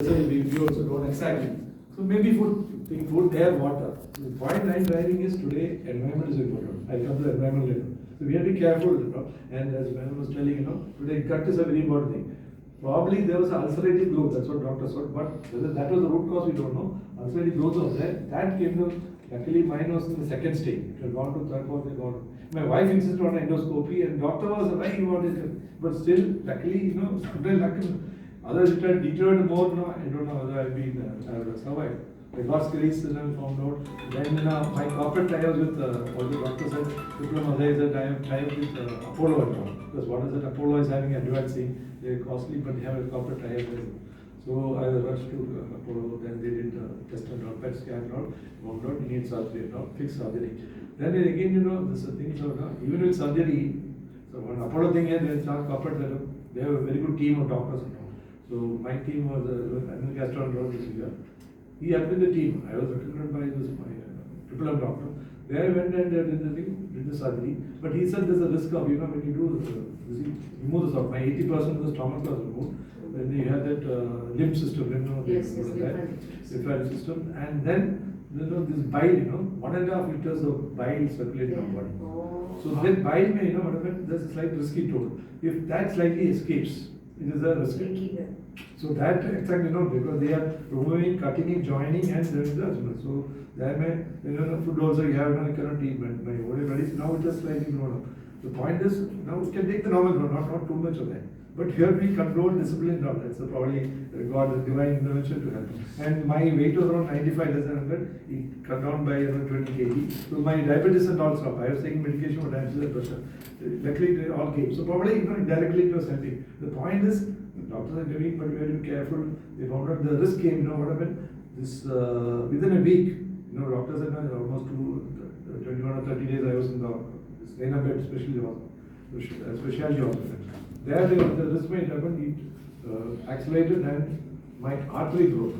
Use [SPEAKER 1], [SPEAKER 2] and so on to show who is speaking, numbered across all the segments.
[SPEAKER 1] We also don't exactly. So maybe food, air, water. The point I'm driving is today environment is important. I'll come to environment later. So we have to be careful, And as Madam was telling, today gut is a very important thing. Probably there was ulcerative growth, that's what doctors said, but whether that was the root cause, we don't know. Ulcerative growth was there. That came to, luckily mine was in the second stage. It had gone to third, fourth, it gone. My wife insisted on endoscopy and doctor was why he wanted, but still, luckily, sometimes luckily. Others it had deteriorated more, I don't know whether I would have survived. I got grace and I found out. Then my corporate tie-ups with all the doctors said, diploma there is a tie-up with Apollo and all. Because what is it? Apollo is having advancing, they're costly, but they have a corporate tie-up there. So I was rushed to Apollo, then they did test and all, PET scan and all, found out you need surgery and all, fixed surgery. Then again, this thing, so even with surgery, so one Apollo thing is, it's not corporate level, they have a very good team of doctors and all. So my team was Anil Gastroenterologist. He had been the team. I was recruited by my triple M doctor. There I went and did the surgery. But he said there's a risk of, when you do remove the stomach, my 80% of the stomach was removed. Then you have that lymph system, lymphatic system. And then, this bile, 1.5 liters of bile circulate in our body. So that bile may, there's a slight risky toll. If that slightly escapes, it is a risk. So that exactly because they are removing, cutting, joining, and there is the adjustment. So there may food also you have you cannot eat my body. Now it is slightly grown up. The point is now we can take the normal growth, not too much of that. But here we control discipline now. That's probably God divine intervention to help. And my weight was around 95 less than 100. It cut down by around 20 kg. So my diabetes and all stopped. I was taking medication for diabetes and pressure. Luckily it all came. So probably indirectly it was helping. The point is doctors are giving, but we have to be careful. They found out the risk came. What happened? This within a week, doctors said almost 21 or 30 days I was in the Sena bed, specialty hospital. There the risk may happen. It accelerated and my artery broke.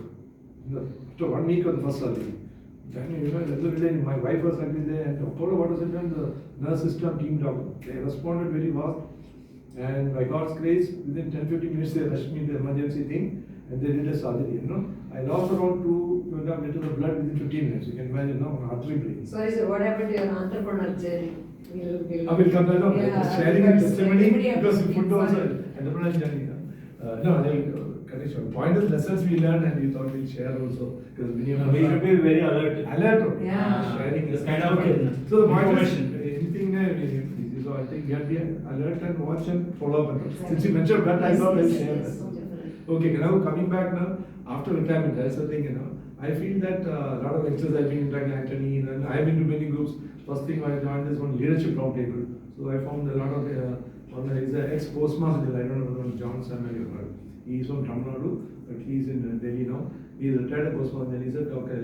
[SPEAKER 1] After 1 week of the first surgery. Then my wife was actually there and Apollo, what was it done? The nurse system team doctor. They responded very fast. And by God's grace, within 10-15 minutes they rushed me to the emergency thing and they did a surgery. I lost around 2.5 liters of blood within 15 minutes. You can imagine an artery break.
[SPEAKER 2] Sorry sir, what happened to your entrepreneur journey?
[SPEAKER 1] I will come back. Sharing a testimony because food also entrepreneur journey. No, I will correct you. Point is lessons we learned and we thought we'll share also because we
[SPEAKER 3] should be very alert.
[SPEAKER 1] Alert.
[SPEAKER 2] Yeah.
[SPEAKER 1] Sharing
[SPEAKER 3] is kind of
[SPEAKER 1] so the point is anything. So I think we have to be alert and watch and follow up. Since you mentioned that, I thought I'll share this. Okay, now coming back now, after retirement, that's the thing, I feel that a lot of lectures I've been interacting Anthony and I've been to many groups. First thing I joined is one leadership roundtable. So I found a lot of, he's an ex-postmaster, I don't know, John Samuel, he's from Tamil Nadu, but he's in Delhi now. He's a retired postmaster and he said, okay,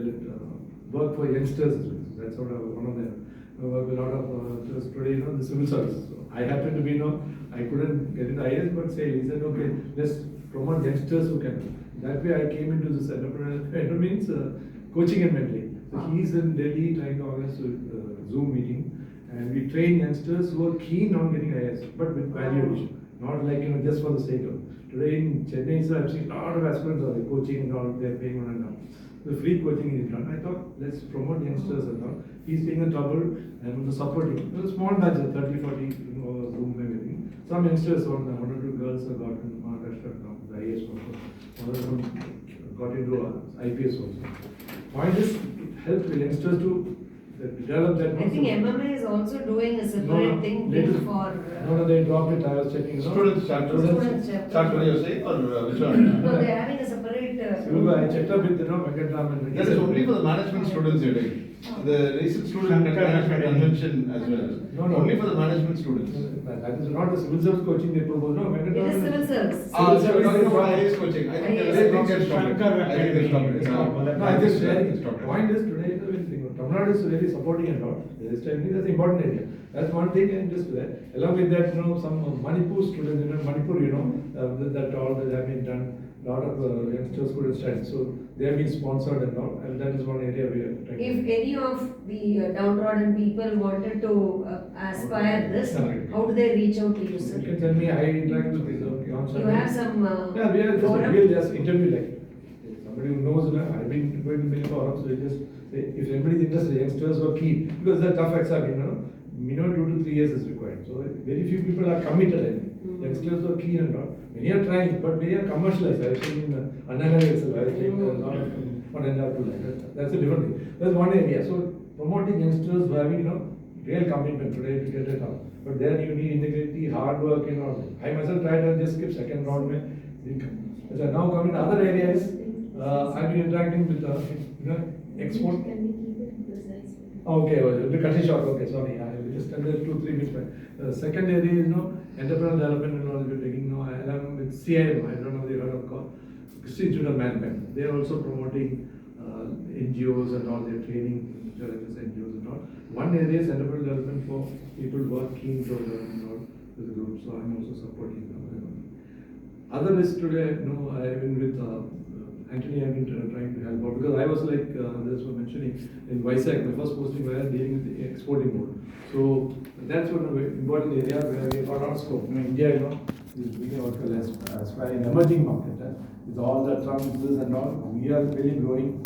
[SPEAKER 1] work for youngsters. That's sort of one of them. Work a lot of today, the civil service. So I happened to be, I couldn't get into IAS, but he said, okay, let's promote youngsters who can. That way I came into this entrepreneur means coaching and mentoring. So he's in Delhi trying to organize a Zoom meeting, and we train youngsters who are keen on getting IAS, but with value addition, not like just for the sake of. Today in Chennai, so I've seen a lot of aspirants are like coaching and all, they're paying on and on. The free coaching is done. I thought, let's promote youngsters and all. He's taking the trouble and supporting. It was a small batch, 30, 40, Zoom everything. Some youngsters, one or two girls have gotten Maharashtra now, the IAS also. One of them got into IPS also. Point is, it helps the youngsters to develop that.
[SPEAKER 2] I think MMA is also doing a separate thing for.
[SPEAKER 1] They dropped it. I was checking.
[SPEAKER 4] Students chapter.
[SPEAKER 2] Students chapter.
[SPEAKER 4] Chapter you say or which one?
[SPEAKER 2] No, they are having a separate.
[SPEAKER 1] I checked up with Venkatraman.
[SPEAKER 4] That is only for the management students you're doing. The recent student management convention as well.
[SPEAKER 1] No.
[SPEAKER 4] Only for the management students.
[SPEAKER 1] That is not the civil service coaching they propose. No,
[SPEAKER 2] It is civil service.
[SPEAKER 4] So you're talking about IAS coaching. I think that's stopped. I think they stopped it.
[SPEAKER 1] No, I just sharing. Point is today the thing. Tamil Nadu is really supporting and all. That's an important area. That's one thing, and just that. Along with that, some Manipur students in Manipur, that all that have been done. A lot of youngsters could study, so they have been sponsored and all, and that is one area we are trying.
[SPEAKER 2] If any of the downtrodden people wanted to aspire this, how do they reach out to you, sir?
[SPEAKER 1] You can tell me. I interact with these.
[SPEAKER 2] You have some.
[SPEAKER 1] Yeah, we'll just interview like. somebody who knows, you know, I've been going to many forums, so they just say, if anybody is interested, youngsters were keen, because it's a tough exam, you know, minimum 2 to 3 years is required. So very few people are committed. I think. Youngsters were keen and all. Many are trying, but many are commercialized. I was saying in Annamalai itself, I was saying a lot of one and a half to like. That's a different thing. That's one area. So promoting youngsters who having, you know, real commitment today to get it out. But then you need integrity, hard work and all. I myself tried to just skip second round. As I now come in other areas, I've been interacting with, you know, export. Okay, well, the cut it short. Okay, sorry. I will just tell the 2-3 minutes. Second area is, you know, entrepreneurial development and all we're taking. You know, along with CIM, I don't know if you heard of called Christian Institute of Management. They are also promoting NGOs and all. They're training challenges NGOs and all. One area is entrepreneurial development for people who are keen to learn and all with the group. So I'm also supporting them. Other is today, you know, I've been with Anthony, I've been trying to help out because I was like others were mentioning in Vizag, my first posting where dealing with the exporting mode. So that's one of the important area where we got our scope. You know, India, you know, is being what as an emerging market. With all the Trump this and all, we are really growing.